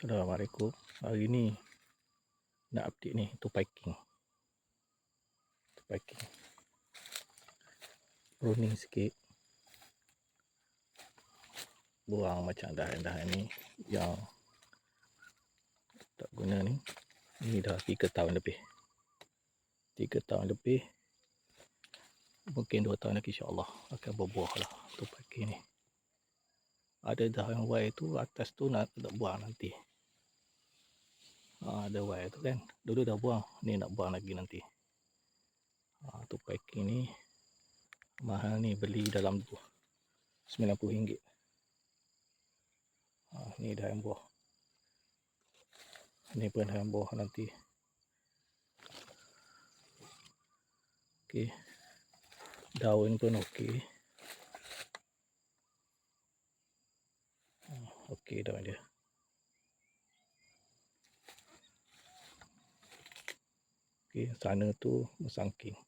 Assalamualaikum. Hari ni nak update ni, tu packing. Pruning sikit. Buang macam dahan-dahan ni yang tak guna ni. Ni dah 3 tahun lebih. 3 tahun lebih. Mungkin 2 tahun lagi insya-Allah akan berbuah lah tu packing ni. Ada dahan Y tu atas tu nak buang nanti. Ada Y tu kan. Dulu dah buang, ni nak buang lagi nanti. Tu packing ni mahal ni, beli dalam RM90. Ni dahan buah. Ni pun dahan buah nanti. Okey. Daun pun okey. Okey daun dia. Okey, sana tu bersangking.